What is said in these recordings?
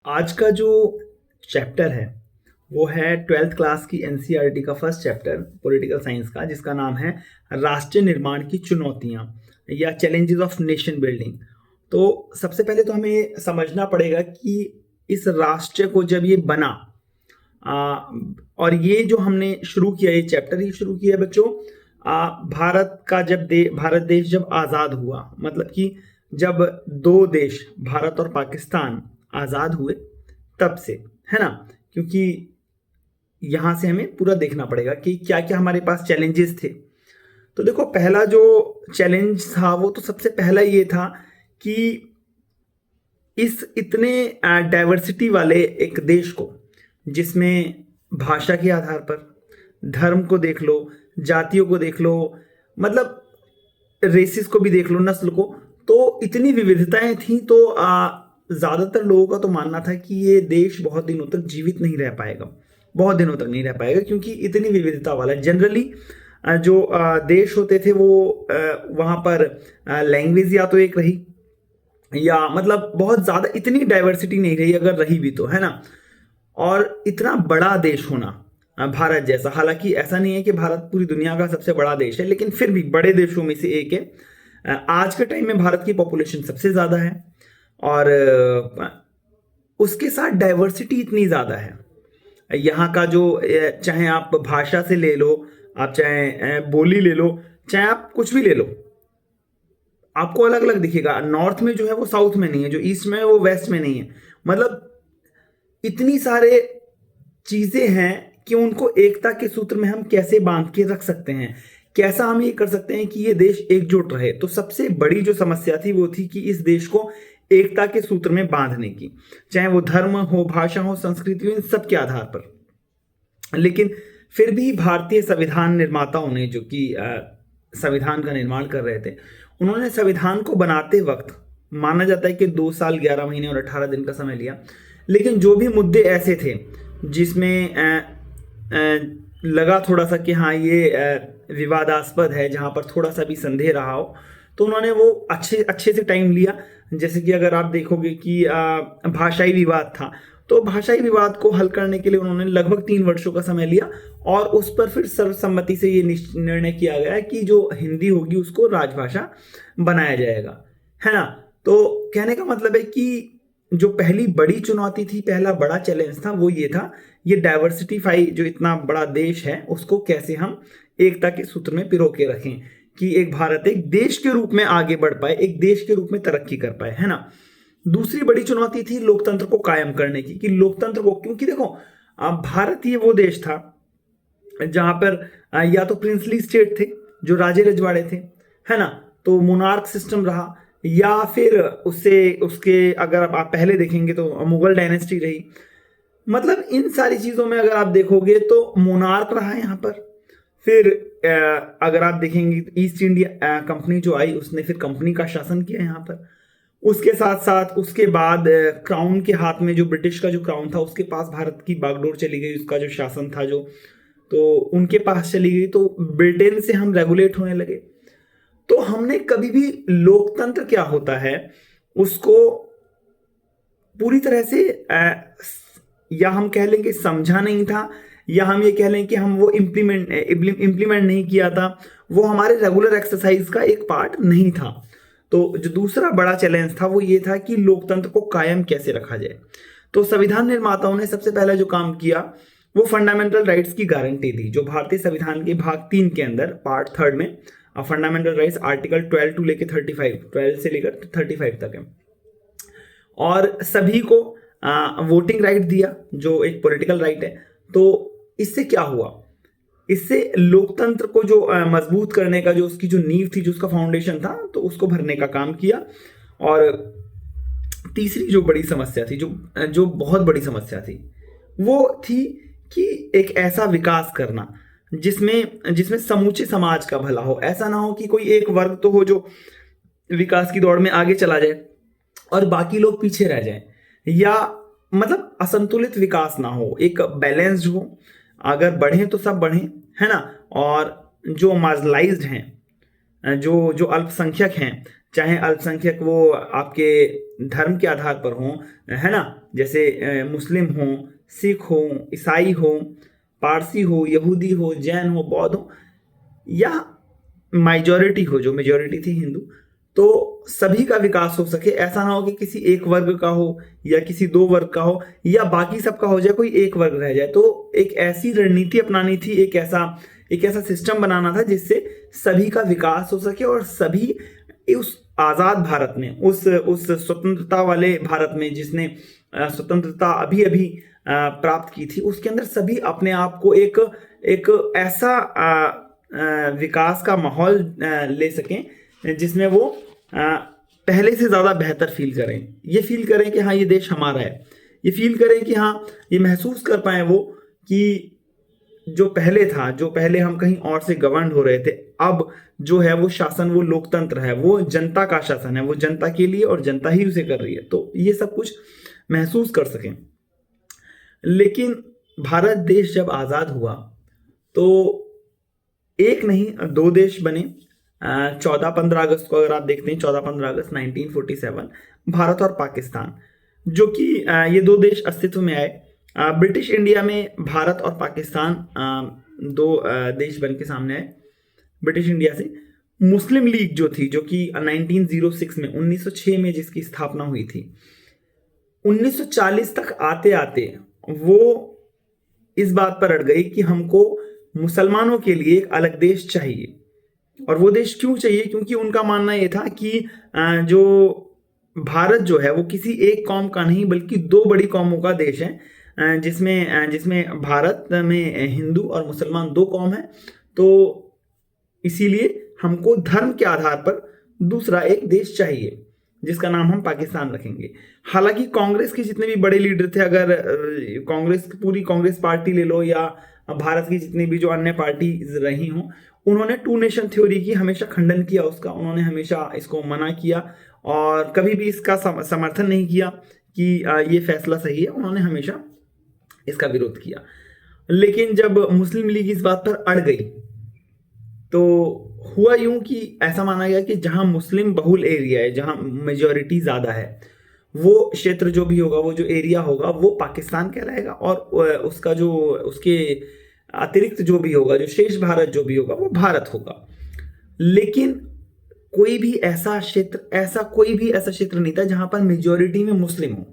आज का जो चैप्टर है वो है ट्वेल्थ क्लास की एनसीईआरटी का फर्स्ट चैप्टर पॉलिटिकल साइंस का, जिसका नाम है राष्ट्र निर्माण की चुनौतियां या चैलेंजेस ऑफ नेशन बिल्डिंग। तो सबसे पहले तो हमें समझना पड़ेगा कि इस राष्ट्र को जब ये बना आ, और ये जो हमने शुरू किया, ये चैप्टर ही शुरू किया बच्चों, भारत का जब भारत देश जब आज़ाद हुआ, मतलब कि जब दो देश भारत और पाकिस्तान आज़ाद हुए तब से, है ना। क्योंकि यहां से हमें पूरा देखना पड़ेगा कि क्या क्या हमारे पास चैलेंजेस थे। तो देखो, पहला जो चैलेंज था वो तो सबसे पहला ये था कि इस इतने डाइवर्सिटी वाले एक देश को, जिसमें भाषा के आधार पर, धर्म को देख लो, जातियों को देख लो, मतलब रेसिस को भी देख लो, नस्ल को, तो इतनी विविधताएं थी। तो ज्यादातर लोगों का तो मानना था कि ये देश बहुत दिनों तक जीवित नहीं रह पाएगा, बहुत दिनों तक नहीं रह पाएगा, क्योंकि इतनी विविधता वाला जनरली जो देश होते थे वो वहां पर लैंग्वेज या तो एक रही, या मतलब बहुत ज्यादा इतनी डाइवर्सिटी नहीं रही, अगर रही भी तो, है ना। और इतना बड़ा देश होना, भारत जैसा, हालांकि ऐसा नहीं है कि भारत पूरी दुनिया का सबसे बड़ा देश है, लेकिन फिर भी बड़े देशों में से एक है। आज के टाइम में भारत की पॉपुलेशन सबसे ज्यादा है, और उसके साथ डाइवर्सिटी इतनी ज्यादा है। यहाँ का जो चाहे आप भाषा से ले लो, आप चाहे बोली ले लो, चाहे आप कुछ भी ले लो, आपको अलग अलग दिखेगा। नॉर्थ में जो है वो साउथ में नहीं है, जो ईस्ट में है वो वेस्ट में नहीं है। मतलब इतनी सारे चीजें हैं कि उनको एकता के सूत्र में हम कैसे बांध के रख सकते हैं, कैसा हम ये कर सकते हैं कि ये देश एकजुट रहे। तो सबसे बड़ी जो समस्या थी वो थी कि इस देश को एकता के सूत्र में बांधने की, चाहे वो धर्म हो, भाषा हो, संस्कृति हो, इन सब के आधार पर। लेकिन फिर भी भारतीय संविधान निर्माताओं ने, जो कि संविधान का निर्माण कर रहे थे, उन्होंने संविधान को बनाते वक्त, माना जाता है कि 2 साल 11 महीने और 18 दिन का समय लिया। लेकिन जो भी मुद्दे ऐसे थे जिसमें लगा थोड़ा सा कि हाँ ये विवादास्पद है, जहां पर थोड़ा सा भी संदेह रहा हो, तो उन्होंने वो अच्छे अच्छे से टाइम लिया। जैसे कि अगर आप देखोगे कि भाषाई विवाद था, तो भाषाई विवाद को हल करने के लिए उन्होंने लगभग 3 वर्षों का समय लिया, और उस पर फिर सर्वसम्मति से ये निर्णय किया गया कि जो हिंदी होगी उसको राजभाषा बनाया जाएगा, है ना। तो कहने का मतलब है कि जो पहली बड़ी चुनौती थी, पहला बड़ा चैलेंज था, वो ये था, ये डाइवर्सिटीफाई जो इतना बड़ा देश है उसको कैसे हम एकता के सूत्र में पिरो के रखें कि एक भारत एक देश के रूप में आगे बढ़ पाए, एक देश के रूप में तरक्की कर पाए, है ना। दूसरी बड़ी चुनौती थी लोकतंत्र को कायम करने की, कि लोकतंत्र को, क्योंकि देखो भारत ये वो देश था जहां पर या तो प्रिंसली स्टेट थे, जो राजे रजवाड़े थे, है ना, तो मोनार्क सिस्टम रहा, या फिर उससे उसके अगर आप पहले देखेंगे तो मुगल डायनेस्टी रही। मतलब इन सारी चीजों में अगर आप देखोगे तो मोनार्क रहा है यहाँ पर। फिर अगर आप देखेंगे तो ईस्ट इंडिया कंपनी जो आई, उसने फिर कंपनी का शासन किया यहाँ पर। उसके साथ साथ उसके बाद क्राउन के हाथ में, जो ब्रिटिश का जो क्राउन था उसके पास भारत की बागडोर चली गई, उसका जो शासन था जो, तो उनके पास चली गई, तो ब्रिटेन से हम रेगुलेट होने लगे। तो हमने कभी भी लोकतंत्र क्या होता है उसको पूरी तरह से या हम कह लें कि समझा नहीं था, या हम ये कह लें कि हम वो इम्प्लीमेंट नहीं किया था, वो हमारे रेगुलर एक्सरसाइज का एक पार्ट नहीं था। तो जो दूसरा बड़ा चैलेंज था वो ये था कि लोकतंत्र को कायम कैसे रखा जाए। तो संविधान निर्माताओं ने सबसे पहला जो काम किया वो फंडामेंटल राइट्स की गारंटी दी, जो भारतीय संविधान के भाग 3 के अंदर पार्ट 3 में फंडामेंटल राइट्स आर्टिकल 12 टू लेकर 35, 12 से लेकर 35 तक है। और सभी को वोटिंग राइट दिया, जो एक पॉलिटिकल राइट है। तो इससे क्या हुआ, इससे लोकतंत्र को जो मजबूत करने का, जो उसकी जो नींव थी, जो उसका फाउंडेशन था, तो उसको भरने का काम किया। और तीसरी जो बड़ी समस्या थी, जो जो बहुत बड़ी समस्या थी, वो थी कि एक ऐसा विकास करना जिसमें जिसमें समूचे समाज का भला हो। ऐसा ना हो कि कोई एक वर्ग तो हो जो विकास की दौड़ में आगे चला जाए और बाकी लोग पीछे रह जाएं, या मतलब असंतुलित विकास ना हो, एक बैलेंस्ड हो। अगर बढ़े तो सब बढ़े, है ना। और जो मार्जिनलाइज्ड हैं, जो जो अल्पसंख्यक हैं, चाहे अल्पसंख्यक वो आपके धर्म के आधार पर हों, है ना, जैसे मुस्लिम हों, सिख हों, ईसाई हों, पारसी हो, यहूदी हो, जैन हो, बौद्ध हो, या माइजॉरिटी हो जो मेजॉरिटी थी हिंदू, तो सभी का विकास हो सके। ऐसा ना हो कि किसी एक वर्ग का हो या किसी दो वर्ग का हो या बाकी सबका हो जाए, कोई एक वर्ग रह जाए। तो एक ऐसी रणनीति अपनानी थी, एक ऐसा सिस्टम बनाना था जिससे सभी का विकास हो सके और सभी उस आजाद भारत में, उस स्वतंत्रता वाले भारत में जिसने स्वतंत्रता अभी अभी प्राप्त की थी, उसके अंदर सभी अपने आप को एक ऐसा विकास का माहौल ले सकें जिसमें वो पहले से ज़्यादा बेहतर फील करें। ये फील करें कि हाँ ये देश हमारा है, ये फील करें कि हाँ ये महसूस कर पाए वो कि जो पहले था, जो पहले हम कहीं और से गवर्न हो रहे थे, अब जो है वो शासन, वो लोकतंत्र है, वो जनता का शासन है, वो जनता के लिए और जनता ही उसे कर रही है। तो ये सब कुछ महसूस कर सकें। लेकिन भारत देश जब आज़ाद हुआ तो एक नहीं दो देश बने। 14-15 अगस्त को अगर आप देखते हैं, 14-15 अगस्त 1947, भारत और पाकिस्तान, जो कि ये दो देश अस्तित्व में आए। ब्रिटिश इंडिया में भारत और पाकिस्तान दो देश बन के सामने आए ब्रिटिश इंडिया से। मुस्लिम लीग जो थी, जो कि 1906 में 1906 में जिसकी स्थापना हुई थी, 1940 तक आते आते वो इस बात पर अड़ गई कि हमको मुसलमानों के लिए एक अलग देश चाहिए। और वो देश क्यों चाहिए? क्योंकि उनका मानना ये था कि जो भारत जो है वो किसी एक कौम का नहीं बल्कि दो बड़ी कौमों का देश है, जिसमें भारत में हिंदू और मुसलमान दो कौम है। तो इसीलिए हमको धर्म के आधार पर दूसरा एक देश चाहिए जिसका नाम हम पाकिस्तान रखेंगे। हालांकि कांग्रेस के जितने भी बड़े लीडर थे, अगर पूरी कांग्रेस पार्टी ले लो या भारत की जितनी भी जो अन्य पार्टी रही हों, उन्होंने टू नेशन थ्योरी की हमेशा खंडन किया उसका। उन्होंने हमेशा इसको मना किया और कभी भी इसका समर्थन नहीं किया कि ये फैसला सही है। उन्होंने हमेशा इसका विरोध किया। लेकिन जब मुस्लिम लीग इस बात पर अड़ गई तो हुआ यूं कि ऐसा माना गया कि जहां मुस्लिम बहुल एरिया है, जहां मेजॉरिटी ज्यादा है, वो क्षेत्र जो भी होगा, वो जो एरिया होगा, वो पाकिस्तान कहलाएगा और उसका जो उसके अतिरिक्त जो भी होगा, जो शेष भारत जो भी होगा, वो भारत होगा। लेकिन कोई भी ऐसा क्षेत्र नहीं था जहां पर मेजॉरिटी में मुस्लिम हो।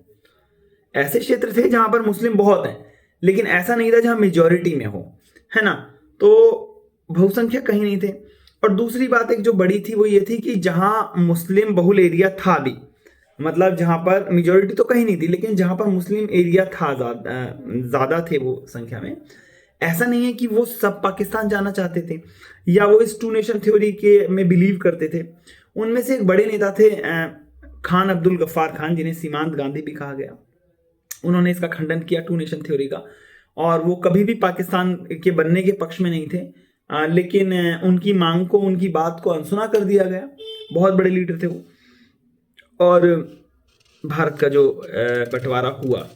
ऐसे क्षेत्र थे जहां पर मुस्लिम बहुत हैं, लेकिन ऐसा नहीं था जहां मेजॉरिटी में हो, है ना। तो बहुसंख्यक कहीं नहीं थे। और दूसरी बात एक जो बड़ी थी वो ये थी कि जहां मुस्लिम बहुल एरिया था भी, मतलब जहां पर मेजॉरिटी तो कहीं नहीं थी, लेकिन जहां पर मुस्लिम एरिया था, ज्यादा थे वो संख्या में, ऐसा नहीं है कि वो सब पाकिस्तान जाना चाहते थे या वो इस टू नेशन थ्योरी के में बिलीव करते थे। उनमें से एक बड़े नेता थे खान अब्दुल गफ्फार खान, जिन्हें सीमांत गांधी भी कहा गया। उन्होंने इसका खंडन किया टू नेशन थ्योरी का, और वो कभी भी पाकिस्तान के बनने के पक्ष में नहीं थे। लेकिन उनकी मांग को, उनकी बात को अनसुना कर दिया गया। बहुत बड़े लीडर थे वो। और भारत का जो बंटवारा हुआ,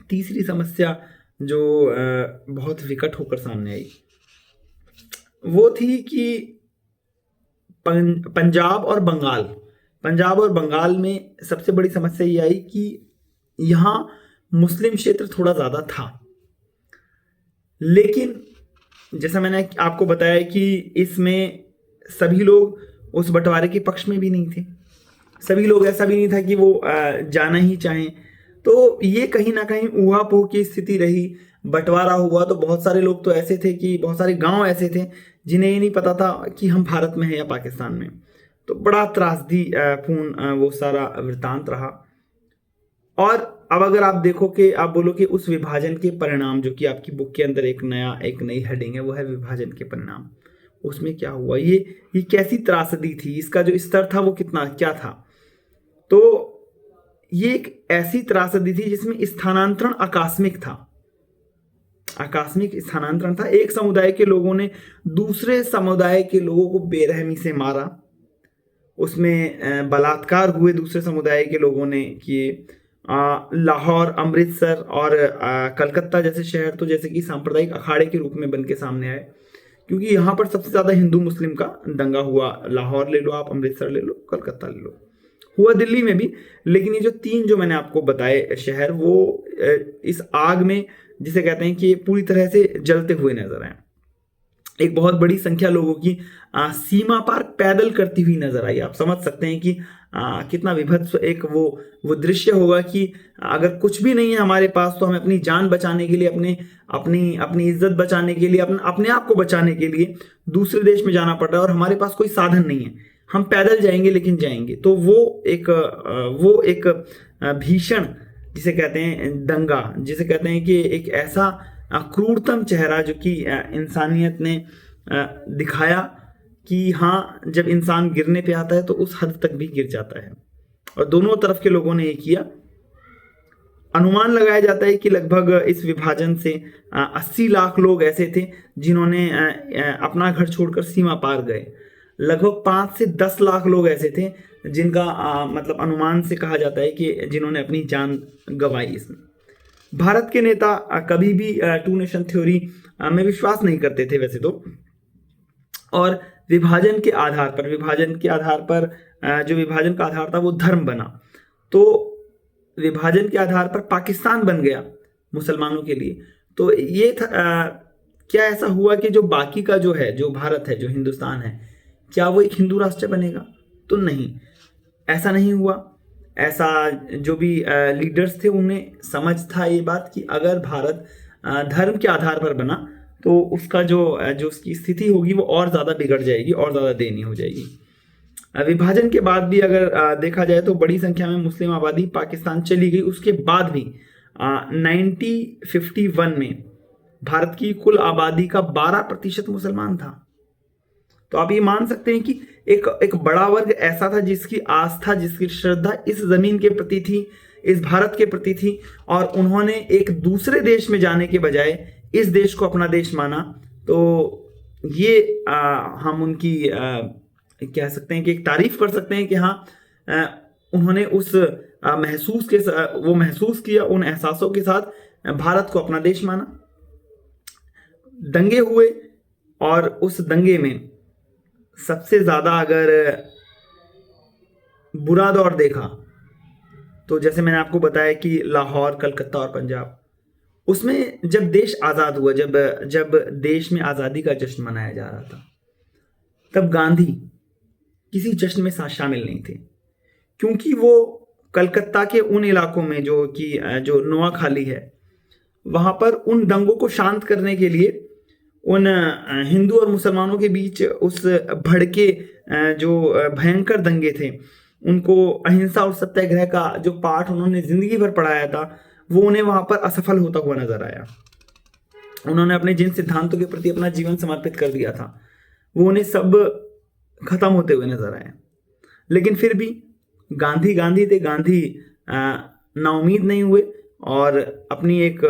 तीसरी समस्या जो बहुत विकट होकर सामने आई वो थी कि पंजाब और बंगाल में सबसे बड़ी समस्या ये आई कि यहां मुस्लिम क्षेत्र थोड़ा ज्यादा था। लेकिन जैसा मैंने आपको बताया कि इसमें सभी लोग उस बंटवारे के पक्ष में भी नहीं थे। सभी लोग, ऐसा भी नहीं था कि वो जाना ही चाहें। तो ये कहीं ना कहीं ऊहापोह की स्थिति रही। बंटवारा हुआ तो बहुत सारे लोग तो ऐसे थे कि बहुत सारे गांव ऐसे थे जिन्हें ये नहीं पता था कि हम भारत में हैं या पाकिस्तान में। तो बड़ा त्रासदी पूर्ण वो सारा वृतांत रहा। और अब अगर आप देखो कि आप बोलो कि उस विभाजन के परिणाम, जो कि आपकी बुक के अंदर एक नई हेडिंग है, वो है विभाजन के परिणाम। उसमें क्या हुआ, ये कैसी त्रासदी थी, इसका जो स्तर था वो क्या था। तो ये एक ऐसी त्रासदी थी जिसमें स्थानांतरण आकस्मिक था। आकस्मिक स्थानांतरण था। एक समुदाय के लोगों ने दूसरे समुदाय के लोगों को बेरहमी से मारा, उसमें बलात्कार हुए दूसरे समुदाय के लोगों ने किए। लाहौर, अमृतसर और कलकत्ता जैसे शहर तो जैसे कि सांप्रदायिक अखाड़े के रूप में बन के सामने आए, क्योंकि यहाँ पर सबसे ज़्यादा हिंदू मुस्लिम का दंगा हुआ। लाहौर ले लो आप, अमृतसर ले लो, कलकत्ता ले लो, हुआ दिल्ली में भी। लेकिन ये जो 3 जो मैंने आपको बताए शहर, वो इस आग में, जिसे कहते हैं कि पूरी तरह से जलते हुए नजर आए। एक बहुत बड़ी संख्या लोगों की सीमा पार पैदल करती हुई नजर आई। आप समझ सकते हैं कि कितना विभत्स एक वो दृश्य होगा कि अगर कुछ भी नहीं है हमारे पास, तो हमें अपनी जान बचाने के लिए, अपनी अपनी इज्जत बचाने के लिए, अपने आप को बचाने के लिए दूसरे देश में जाना पड़ रहा है, और हमारे पास कोई साधन नहीं है। हम पैदल जाएंगे, लेकिन जाएंगे। तो वो एक भीषण, जिसे कहते हैं दंगा, जिसे कहते हैं कि एक ऐसा क्रूरतम चेहरा जो कि इंसानियत ने दिखाया कि हाँ, जब इंसान गिरने पे आता है तो उस हद तक भी गिर जाता है। और दोनों तरफ के लोगों ने ये किया। अनुमान लगाया जाता है कि लगभग इस विभाजन से 80 लाख लोग ऐसे थे जिन्होंने अपना घर छोड़कर सीमा पार गए। लगभग 5 से 10 लाख लोग ऐसे थे जिनका मतलब अनुमान से कहा जाता है कि जिन्होंने अपनी जान गंवाई इसमें। भारत के नेता कभी भी 2 नेशन थ्योरी में विश्वास नहीं करते थे वैसे तो। और विभाजन के आधार पर जो विभाजन का आधार था वो धर्म बना। तो विभाजन के आधार पर पाकिस्तान बन गया मुसलमानों के लिए। तो ये था, क्या ऐसा हुआ कि जो बाकी का जो है, जो भारत है, जो हिंदुस्तान है, क्या वो एक हिंदू राष्ट्र बनेगा? तो नहीं, ऐसा नहीं हुआ। ऐसा जो भी लीडर्स थे उन्हें समझ था ये बात कि अगर भारत धर्म के आधार पर बना तो उसका जो उसकी स्थिति होगी वो और ज़्यादा बिगड़ जाएगी, और ज़्यादा दयनीय हो जाएगी। विभाजन के बाद भी अगर देखा जाए तो बड़ी संख्या में मुस्लिम आबादी पाकिस्तान चली गई। उसके बाद भी 1951 में भारत की कुल आबादी का 12% मुसलमान था। तो आप ये मान सकते हैं कि एक बड़ा वर्ग ऐसा था जिसकी आस्था, जिसकी श्रद्धा इस जमीन के प्रति थी, इस भारत के प्रति थी, और उन्होंने एक दूसरे देश में जाने के बजाय इस देश को अपना देश माना। तो ये हम उनकी कह सकते हैं कि एक तारीफ कर सकते हैं कि हाँ, उन्होंने वो महसूस किया, उन एहसासों के साथ भारत को अपना देश माना। दंगे हुए, और उस दंगे में सबसे ज्यादा अगर बुरा दौर देखा तो जैसे मैंने आपको बताया कि लाहौर, कलकत्ता और पंजाब, उसमें जब देश आज़ाद हुआ, जब देश में आज़ादी का जश्न मनाया जा रहा था, तब गांधी किसी जश्न में शामिल नहीं थे। क्योंकि वो कलकत्ता के उन इलाकों में जो नोआखाली है, वहाँ पर उन दंगों को शांत करने के लिए उन हिंदू और मुसलमानों के बीच उस भड़के जो भयंकर दंगे थे, उनको अहिंसा और सत्याग्रह का जो पाठ उन्होंने जिंदगी भर पढ़ाया था, वो उन्हें वहां पर असफल होता हुआ नजर आया। उन्होंने अपने जिन सिद्धांतों के प्रति अपना जीवन समर्पित कर दिया था, वो उन्हें सब खत्म होते हुए नजर आए। लेकिन फिर भी गांधी थे। गांधी नाउमीद नहीं हुए, और अपनी एक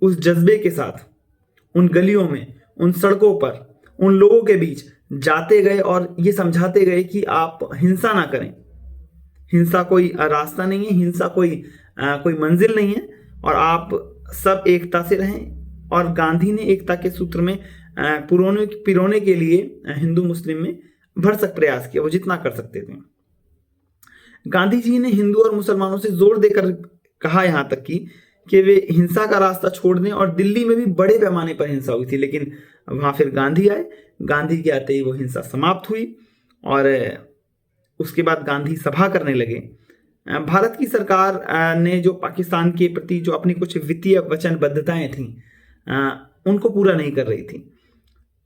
उस जज्बे के साथ उन गलियों में, उन सड़कों पर, उन लोगों के बीच जाते गए और ये समझाते गए कि आप हिंसा ना करें। हिंसा कोई रास्ता नहीं है, हिंसा कोई मंजिल नहीं है, और आप सब एकता से रहें। और गांधी ने एकता के सूत्र में पिरोने के लिए हिंदू मुस्लिम में भरसक प्रयास किया, वो जितना कर सकते थे। गांधी जी ने हिंदू और मुसलमानों से जोर देकर कहा यहाँ तक कि वे हिंसा का रास्ता छोड़ दें, और दिल्ली में भी बड़े पैमाने पर हिंसा हुई थी। लेकिन वहां फिर गांधी आए। गांधी के आते ही वो हिंसा समाप्त हुई, और उसके बाद गांधी सभा करने लगे। भारत की सरकार ने जो पाकिस्तान के प्रति जो अपनी कुछ वित्तीय वचनबद्धताएं थी, उनको पूरा नहीं कर रही थी।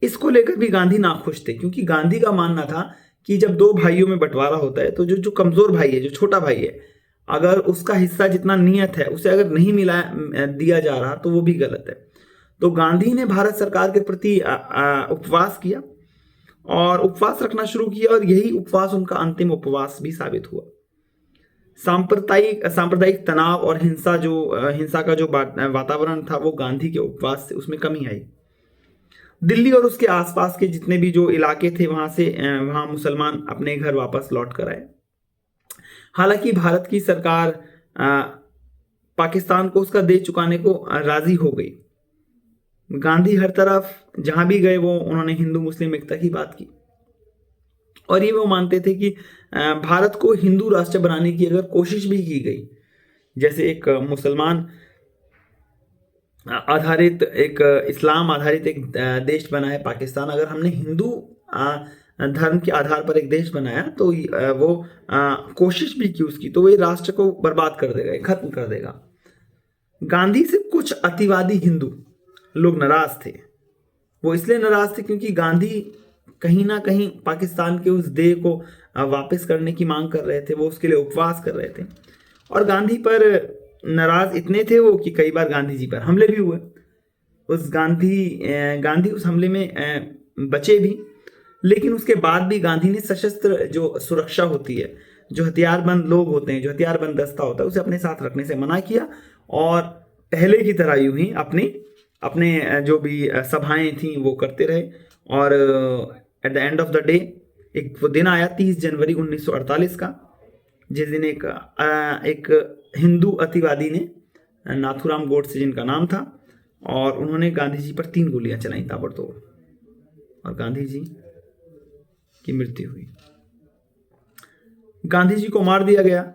इसको लेकर भी गांधी नाखुश थे, क्योंकि गांधी का मानना था कि जब 2 भाइयों में बंटवारा होता है तो जो कमजोर भाई है, जो छोटा भाई है, अगर उसका हिस्सा जितना नियत है उसे अगर नहीं दिया जा रहा तो वो भी गलत है। तो गांधी ने भारत सरकार के प्रति उपवास किया, और उपवास रखना शुरू किया, और यही उपवास उनका अंतिम उपवास भी साबित हुआ। सांप्रदायिक तनाव और हिंसा का जो वातावरण था, वो गांधी के उपवास से उसमें कमी आई। दिल्ली और उसके आसपास के जितने भी जो इलाके थे, वहां मुसलमान अपने घर वापस लौट कर आए। हालांकि भारत की सरकार पाकिस्तान को उसका देश चुकाने को राजी हो गई, गांधी हर तरफ जहां भी गए वो उन्होंने हिंदू मुस्लिम एकता की बात की, और ये वो मानते थे कि भारत को हिंदू राष्ट्र बनाने की अगर कोशिश भी की गई, जैसे एक मुसलमान आधारित एक इस्लाम आधारित एक देश बना है पाकिस्तान, अगर हमने हिंदू धर्म के आधार पर एक देश बनाया तो वो कोशिश भी की उसकी, तो वो ये राष्ट्र को बर्बाद कर देगा, खत्म कर देगा। गांधी से कुछ अतिवादी हिंदू लोग नाराज थे। वो इसलिए नाराज थे क्योंकि गांधी कहीं ना कहीं पाकिस्तान के उस देह को वापस करने की मांग कर रहे थे, वो उसके लिए उपवास कर रहे थे, और गांधी पर नाराज इतने थे वो कि कई बार गांधी जी पर हमले भी हुए। गांधी उस हमले में बचे भी, लेकिन उसके बाद भी गांधी ने सशस्त्र जो सुरक्षा होती है, जो हथियारबंद लोग होते हैं, जो हथियारबंद दस्ता होता है, उसे अपने साथ रखने से मना किया, और पहले की तरह यूं ही अपने जो भी सभाएं थी वो करते रहे। और at the end of the day एक वो दिन आया 30 जनवरी 1948 का, जिस दिन एक हिंदू अतिवादी ने, नाथूराम गोडसे जिनका नाम था, और उन्होंने गांधी जी पर 3 गोलियां चलाई ताबड़तोड़, और गांधी जी की मृत्यु हुई। गांधी जी को मार दिया गया,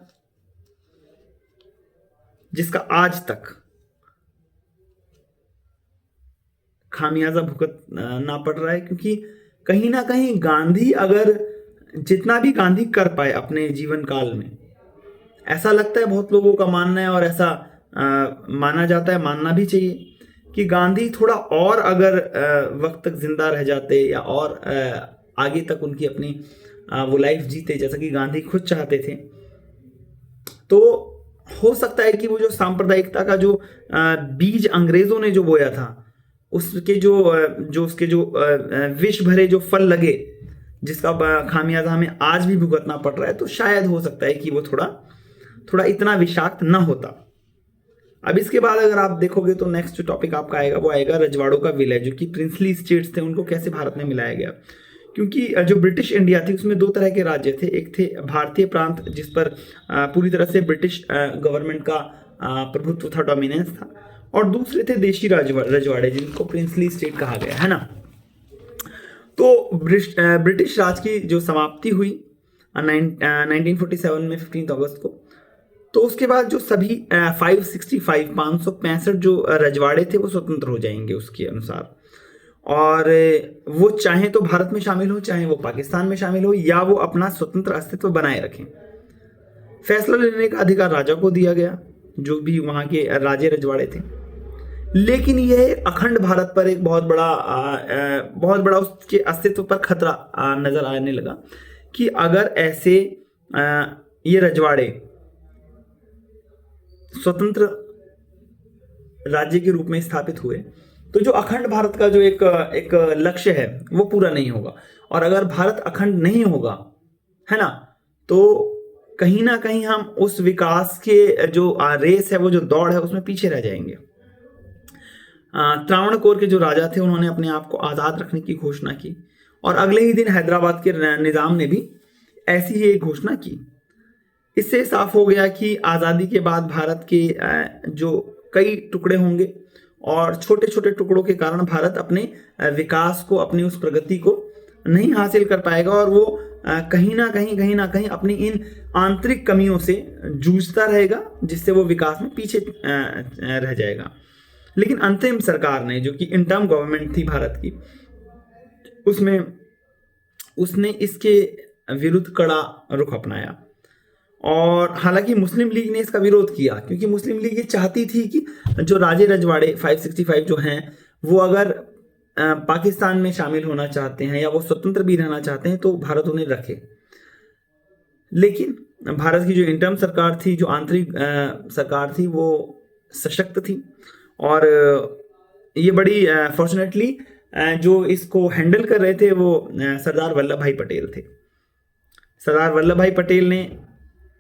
जिसका आज तक खामियाजा भुगतना पड़ रहा है, क्योंकि कहीं ना कहीं गांधी अगर जितना भी गांधी कर पाए अपने जीवन काल में, ऐसा लगता है, बहुत लोगों का मानना है और ऐसा माना जाता है, मानना भी चाहिए कि गांधी थोड़ा और अगर वक्त तक जिंदा रह जाते, या और आगे तक उनकी अपनी वो लाइफ जीते जैसा कि गांधी खुद चाहते थे, तो हो सकता है कि वो जो सांप्रदायिकता का जो बीज अंग्रेजों ने जो बोया था, उसके जो विष भरे जो फल लगे, जिसका खामियाजा हमें आज भी भुगतना पड़ रहा है, तो शायद हो सकता है कि वो थोड़ा इतना विषाक्त ना होता। अब इसके बाद अगर आप देखोगे तो नेक्स्ट जो टॉपिक आपका आएगा वो आएगा रजवाड़ों का विलय, जो कि प्रिंसली स्टेट्स थे, उनको कैसे भारत में मिलाया गया। क्योंकि जो ब्रिटिश इंडिया थी उसमें 2 तरह के राज्य थे, एक थे भारतीय प्रांत जिस पर पूरी तरह से ब्रिटिश गवर्नमेंट का प्रभुत्व था, डोमिनेंस था, और दूसरे थे देशी रजवाड़े जिनको प्रिंसली स्टेट कहा गया है ना। तो ब्रिटिश राज की जो समाप्ति हुई 1947 में 15 अगस्त को, तो उसके बाद जो सभी 565 जो रजवाड़े थे वो स्वतंत्र हो जाएंगे उसके अनुसार, और वो चाहे तो भारत में शामिल हो, चाहे वो पाकिस्तान में शामिल हो, या वो अपना स्वतंत्र अस्तित्व बनाए रखें। फैसला लेने का अधिकार राजा को दिया गया, जो भी वहां के राजे रजवाड़े थे। लेकिन यह अखंड भारत पर एक बहुत बड़ा उसके अस्तित्व पर खतरा नजर आने लगा कि अगर ऐसे ये रजवाड़े स्वतंत्र राज्य के रूप में स्थापित हुए, तो जो अखंड भारत का जो एक लक्ष्य है वो पूरा नहीं होगा, और अगर भारत अखंड नहीं होगा, है ना, तो कहीं ना कहीं हम उस विकास के जो रेस है, वो जो दौड़ है, उसमें पीछे रह जाएंगे। त्रावणकोर के जो राजा थे उन्होंने अपने आप को आज़ाद रखने की घोषणा की, और अगले ही दिन हैदराबाद के निज़ाम ने भी ऐसी ही एक घोषणा की। इससे साफ हो गया कि आज़ादी के बाद भारत के जो कई टुकड़े होंगे, और छोटे छोटे टुकड़ों के कारण भारत अपने विकास को, अपनी उस प्रगति को नहीं हासिल कर पाएगा, और वो कहीं ना कहीं अपनी इन आंतरिक कमियों से जूझता रहेगा, जिससे वो विकास में पीछे रह जाएगा। लेकिन अंतिम सरकार ने, जो कि इंटर्म गवर्नमेंट थी भारत की, उसने इसके विरुद्ध कड़ा रुख अपनाया, और हालांकि मुस्लिम लीग ने इसका विरोध किया, क्योंकि मुस्लिम लीग ये चाहती थी कि जो राजे रजवाड़े 565 जो हैं, वो अगर पाकिस्तान में शामिल होना चाहते हैं या वो स्वतंत्र भी रहना चाहते हैं, तो भारत उन्हें रखे। लेकिन भारत की जो इंटर्म सरकार थी, जो आंतरिक सरकार थी, वो सशक्त थी, और ये बड़ी फॉर्चुनेटली जो इसको हैंडल कर रहे थे वो सरदार वल्लभ भाई पटेल थे। सरदार वल्लभ भाई पटेल ने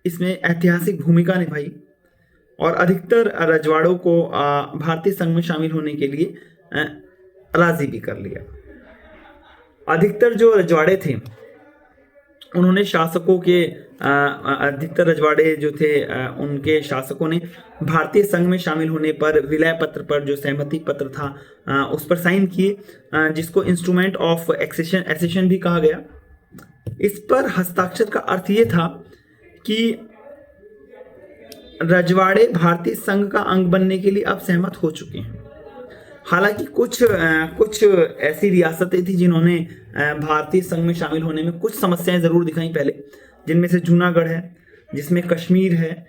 इसमें ऐतिहासिक भूमिका निभाई, और अधिकतर रजवाड़ों को भारतीय संघ में शामिल होने के लिए राजी भी कर लिया। अधिकतर जो रजवाड़े थे उन्होंने शासकों के अधिकतर रजवाड़े जो थे उनके शासकों ने भारतीय संघ में शामिल होने पर विलय पत्र पर जो सहमति पत्र था उस पर साइन किए, जिसको इंस्ट्रूमेंट ऑफ एक्सेशन भी कहा गया। इस पर हस्ताक्षर का अर्थ ये था कि रजवाड़े भारतीय संघ का अंग बनने के लिए अब सहमत हो चुके हैं। हालांकि कुछ ऐसी रियासतें थी जिन्होंने भारतीय संघ में शामिल होने में कुछ समस्याएं ज़रूर दिखाई पहले, जिनमें से जूनागढ़ है, जिसमें कश्मीर है,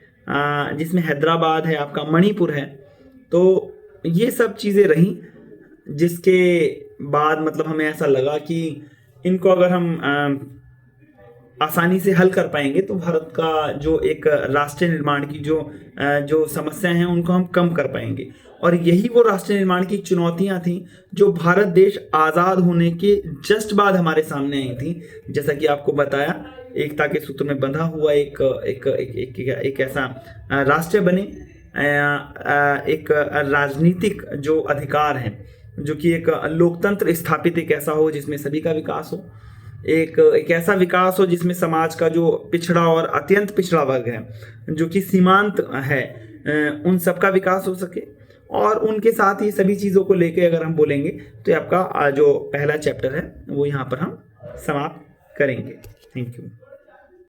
जिसमें हैदराबाद है, आपका मणिपुर है। तो ये सब चीज़ें रहीं, जिसके बाद मतलब हमें ऐसा लगा कि इनको अगर हम आसानी से हल कर पाएंगे तो भारत का जो एक राष्ट्र निर्माण की जो समस्याएं हैं उनको हम कम कर पाएंगे। और यही वो राष्ट्र निर्माण की चुनौतियां थी जो भारत देश आज़ाद होने के जस्ट बाद हमारे सामने आई थी। जैसा कि आपको बताया, एकता के सूत्र में बंधा हुआ एक ऐसा राष्ट्र बने, एक राजनीतिक जो अधिकार है, जो कि एक लोकतंत्र स्थापित एक ऐसा हो जिसमें सभी का विकास हो, एक ऐसा विकास हो जिसमें समाज का जो पिछड़ा और अत्यंत पिछड़ा वर्ग है, जो कि सीमांत है, उन सबका विकास हो सके। और उनके साथ ही सभी चीज़ों को लेके अगर हम बोलेंगे तो आपका जो पहला चैप्टर है वो यहाँ पर हम समाप्त करेंगे। Thank you.